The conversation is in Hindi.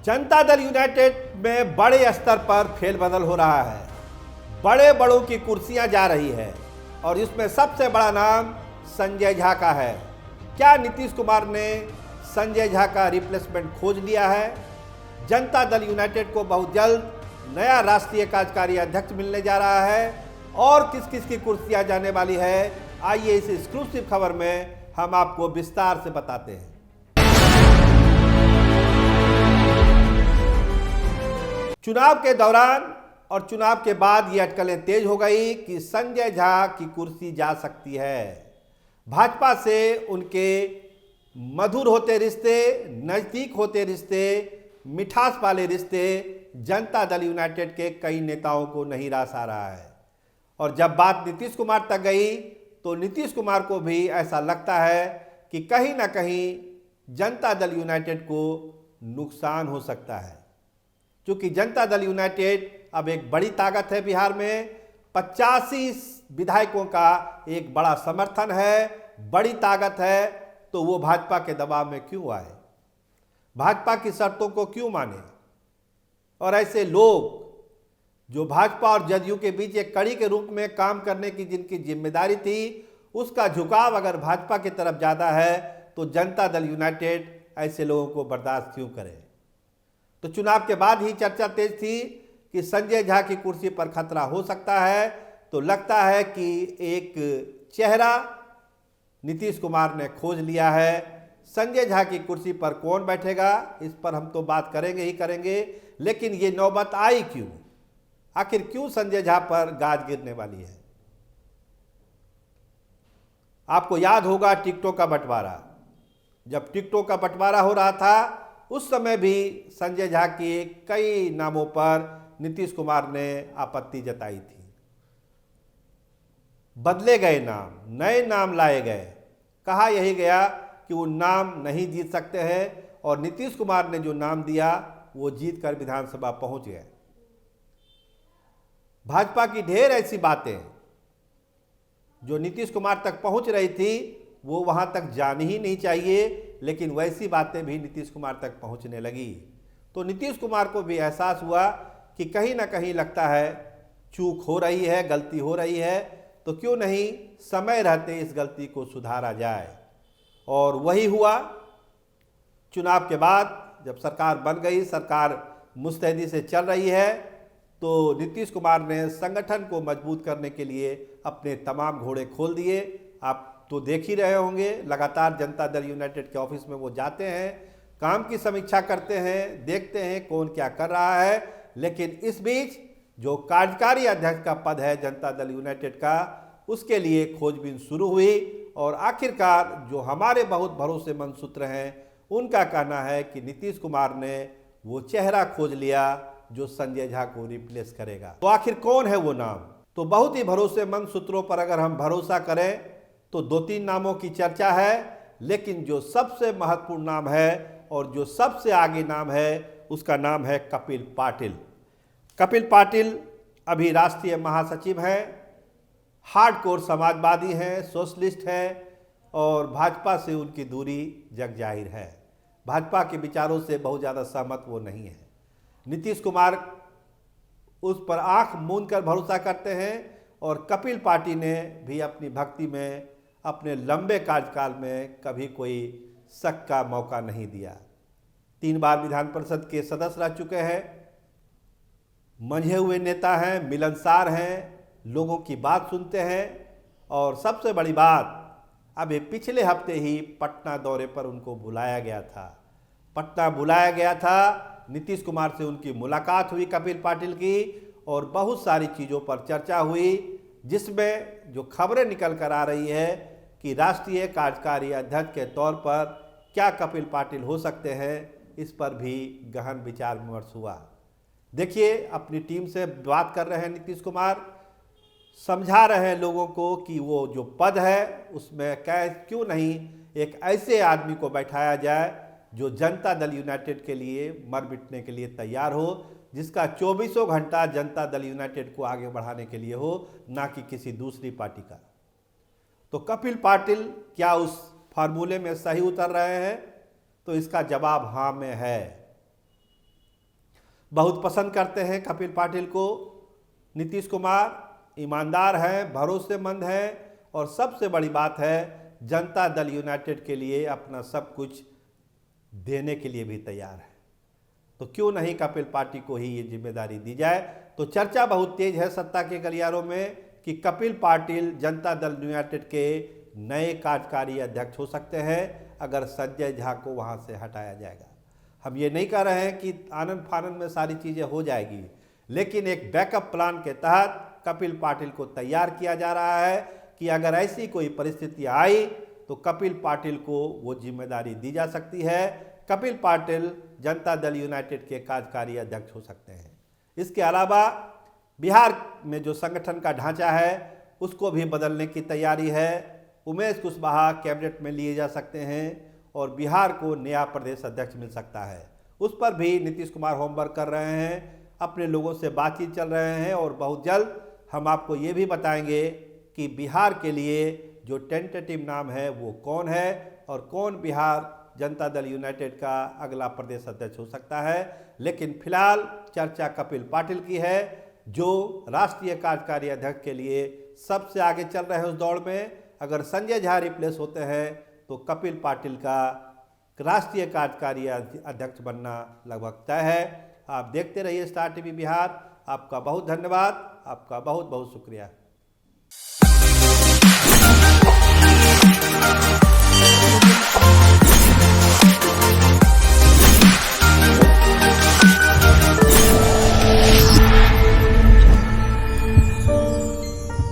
जनता दल यूनाइटेड में बड़े स्तर पर फेरबदल हो रहा है। बड़े बड़ों की कुर्सियां जा रही है और इसमें सबसे बड़ा नाम संजय झा का है। क्या नीतीश कुमार ने संजय झा का रिप्लेसमेंट खोज लिया है? जनता दल यूनाइटेड को बहुत जल्द नया राष्ट्रीय कार्यकारी अध्यक्ष मिलने जा रहा है और किस किस की कुर्सियां जाने वाली है, आइए इस एक्सक्लूसिव खबर में हम आपको विस्तार से बताते हैं। चुनाव के दौरान और चुनाव के बाद ये अटकलें तेज हो गई कि संजय झा की कुर्सी जा सकती है। भाजपा से उनके मधुर होते रिश्ते, नजदीक होते रिश्ते, मिठास वाले रिश्ते जनता दल यूनाइटेड के कई नेताओं को नहीं रास आ रहा है। और जब बात नीतीश कुमार तक गई तो नीतीश कुमार को भी ऐसा लगता है कि कहीं ना कहीं जनता दल यूनाइटेड को नुकसान हो सकता है, क्योंकि जनता दल यूनाइटेड अब एक बड़ी ताकत है। बिहार में 85 विधायकों का एक बड़ा समर्थन है, बड़ी ताकत है, तो वो भाजपा के दबाव में क्यों आए, भाजपा की शर्तों को क्यों माने? और ऐसे लोग जो भाजपा और जदयू के बीच एक कड़ी के रूप में काम करने की जिनकी जिम्मेदारी थी, उसका झुकाव अगर भाजपा की तरफ ज़्यादा है तो जनता दल यूनाइटेड ऐसे लोगों को बर्दाश्त क्यों करे? तो चुनाव के बाद ही चर्चा तेज थी कि संजय झा की कुर्सी पर खतरा हो सकता है। तो लगता है कि एक चेहरा नीतीश कुमार ने खोज लिया है। संजय झा की कुर्सी पर कौन बैठेगा, इस पर हम तो बात करेंगे ही करेंगे, लेकिन ये नौबत आई क्यों? आखिर क्यों संजय झा पर गाज गिरने वाली है? आपको याद होगा टिकटों का बंटवारा। जब टिकटों का बंटवारा हो रहा था उस समय भी संजय झा के कई नामों पर नीतीश कुमार ने आपत्ति जताई थी। बदले गए नाम, नए नाम लाए गए, कहा यही गया कि वो नाम नहीं जीत सकते हैं और नीतीश कुमार ने जो नाम दिया वो जीत कर विधानसभा पहुंच गए। भाजपा की ढेर ऐसी बातें जो नीतीश कुमार तक पहुंच रही थी वो वहां तक जानी ही नहीं चाहिए, लेकिन वैसी बातें भी नीतीश कुमार तक पहुंचने लगी। तो नीतीश कुमार को भी एहसास हुआ कि कहीं ना कहीं लगता है चूक हो रही है, गलती हो रही है, तो क्यों नहीं समय रहते इस गलती को सुधारा जाए। और वही हुआ। चुनाव के बाद जब सरकार बन गई, सरकार मुस्तैदी से चल रही है, तो नीतीश कुमार ने संगठन को मजबूत करने के लिए अपने तमाम घोड़े खोल दिए। आप तो देख ही रहे होंगे, लगातार जनता दल यूनाइटेड के ऑफिस में वो जाते हैं, काम की समीक्षा करते हैं, देखते हैं कौन क्या कर रहा है। लेकिन इस बीच जो कार्यकारी अध्यक्ष का पद है जनता दल यूनाइटेड का, उसके लिए खोजबीन शुरू हुई और आखिरकार जो हमारे बहुत भरोसेमंद सूत्र हैं उनका कहना है कि नीतीश कुमार ने वो चेहरा खोज लिया जो संजय झा को रिप्लेस करेगा। तो आखिर कौन है वो नाम? तो बहुत ही भरोसेमंद सूत्रों पर अगर हम भरोसा करें तो 2-3 नामों की चर्चा है, लेकिन जो सबसे महत्वपूर्ण नाम है और जो सबसे आगे नाम है उसका नाम है कपिल पाटिल। कपिल पाटिल अभी राष्ट्रीय महासचिव हैं, हार्डकोर समाजवादी हैं, सोशलिस्ट हैं और भाजपा से उनकी दूरी जग जाहिर है। भाजपा के विचारों से बहुत ज़्यादा सहमत वो नहीं है। नीतीश कुमार उस पर आंख मूंद कर भरोसा करते हैं और कपिल पाटिल ने भी अपनी भक्ति में अपने लंबे कार्यकाल में कभी कोई शक का मौका नहीं दिया। 3 बार विधान परिषद के सदस्य रह चुके हैं, मंझे हुए नेता हैं, मिलनसार हैं, लोगों की बात सुनते हैं और सबसे बड़ी बात, अभी पिछले हफ्ते ही पटना दौरे पर उनको बुलाया गया था। पटना बुलाया गया था, नीतीश कुमार से उनकी मुलाकात हुई कपिल पाटिल की और बहुत सारी चीज़ों पर चर्चा हुई, जिसमें जो खबरें निकल कर आ रही है कि राष्ट्रीय कार्यकारी अध्यक्ष के तौर पर क्या कपिल पाटिल हो सकते हैं, इस पर भी गहन विचार विमर्श हुआ। देखिए, अपनी टीम से बात कर रहे हैं नीतीश कुमार, समझा रहे हैं लोगों को कि वो जो पद है उसमें क्यों नहीं एक ऐसे आदमी को बैठाया जाए जो जनता दल यूनाइटेड के लिए मर मिटने के लिए तैयार हो, जिसका 24 घंटा जनता दल यूनाइटेड को आगे बढ़ाने के लिए हो, ना कि किसी दूसरी पार्टी का। तो कपिल पाटिल क्या उस फार्मूले में सही उतर रहे हैं? तो इसका जवाब हाँ में है। बहुत पसंद करते हैं कपिल पाटिल को। नीतीश कुमार ईमानदार हैं, भरोसेमंद हैं और सबसे बड़ी बात है जनता दल यूनाइटेड के लिए अपना सब कुछ देने के लिए भी तैयार है। तो क्यों नहीं कपिल पाटिल को ही ये जिम्मेदारी दी जाए। तो चर्चा बहुत तेज है सत्ता के गलियारों में कि कपिल पाटिल जनता दल यूनाइटेड के नए कार्यकारी अध्यक्ष हो सकते हैं अगर संजय झा को वहां से हटाया जाएगा। हम ये नहीं कह रहे हैं कि आनंद फानंद में सारी चीज़ें हो जाएगी, लेकिन एक बैकअप प्लान के तहत कपिल पाटिल को तैयार किया जा रहा है कि अगर ऐसी कोई परिस्थिति आई तो कपिल पाटिल को वो जिम्मेदारी दी जा सकती है। कपिल पाटिल जनता दल यूनाइटेड के कार्यकारी अध्यक्ष हो सकते हैं। इसके अलावा बिहार में जो संगठन का ढांचा है उसको भी बदलने की तैयारी है। उमेश कुशवाहा कैबिनेट में लिए जा सकते हैं और बिहार को नया प्रदेश अध्यक्ष मिल सकता है। उस पर भी नीतीश कुमार होमवर्क कर रहे हैं, अपने लोगों से बातचीत चल रहे हैं और बहुत जल्द हम आपको ये भी बताएंगे कि बिहार के लिए जो टेंटेटिव नाम है वो कौन है और कौन बिहार जनता दल यूनाइटेड का अगला प्रदेश अध्यक्ष हो सकता है। लेकिन फिलहाल चर्चा कपिल पाटिल की है जो राष्ट्रीय कार्यकारी अध्यक्ष के लिए सबसे आगे चल रहे हैं उस दौड़ में। अगर संजय झा रिप्लेस होते हैं तो कपिल पाटिल का राष्ट्रीय कार्यकारी अध्यक्ष बनना लगभग तय है। आप देखते रहिए स्टार टीवी बिहार। आपका बहुत धन्यवाद, आपका बहुत बहुत शुक्रिया।